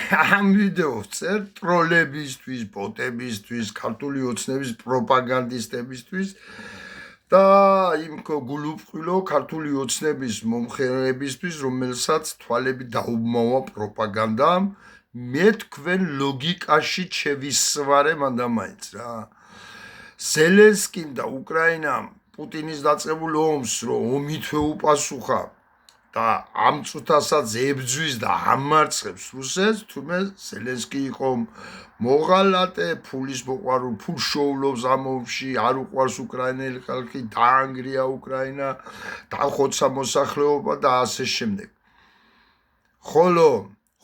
ამ ვიდეოს წერ ტროლებისთვის, ბოტებისთვის, ქართული ოცნების პროპაგანდისტებისთვის და იმ გულუბრყვილო ქართული ოცნების მომხრეებისთვის, რომელსაც თვალები დაუმოვა პროპაგანდამ, მე თქვენ ლოგიკაში შევისვარე მანდამაინც რა. ზელენსკიმ და უკრაინამ პუტინის დაწყებულ ომს რომ ომითვე უპასუხა და ამ წუთასაც ებძვის და ამარცხებს რუსეთს, თუმე ზელენსკი იყო მოღალატე, ფულის მოყვარულ, ფულს შოულობს ამ ომში, არ უყვარს უკრაინელი ხალხი, დაანგრია უკრაინა, დახოცა მოსახლეობა და ასე შემდეგ. ხოლო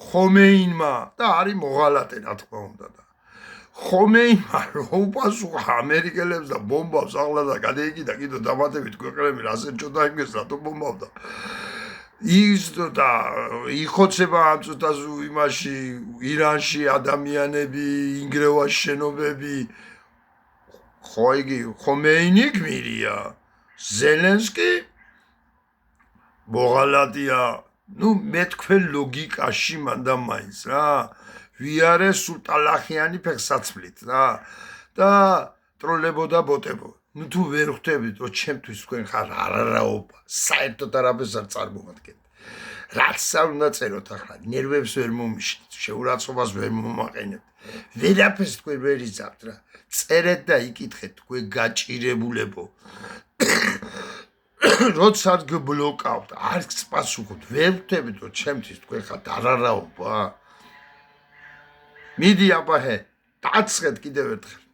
ხომეინმა და არის მოღალატე, რა თქმა უნდა და ხომეინმა რომ უპასუხა ამერიკელებს და ბომბავს ახლა და გადაიკიდა კიდევ დამატებით ქვეყნები რასე ჩოდა იმის რატო ბომბავდა ის და იხოცება ამ წუთას იმაში ირანში ადამიანები ინგრევა შენობები ხო იგი ხომეინი გმირია ზელენსკი მოღალატეა ну მე თქვენ ლოგიკაში მანდამაინც რა ვიარე სულტალახიანი ფეხსაცმლით რა და ტროლებოდა ბოტებო ну თუ ვერ ხვდებით რომ ჩემთვის თქვენ ხარ არაраობა საერთოდ არაფერს არ წარმოვადგენ რაც არ უნდა წეროთ ახლა ნერვებს ვერ მომიშლით შეურაცხყოფას ვერ მომაყენებთ ვერაფერს თქვენ ვერ იზამთ რა წერეთ და იკითხეთ თქვენ გაჭირებულებო როცა გბლოკავთ არც პასუხობთ ვერ ხვდებით რომ ჩემთვის თქვენ ხარ არაраობა მიდი აბაჰე დაცხეთ კიდევ ერთხელ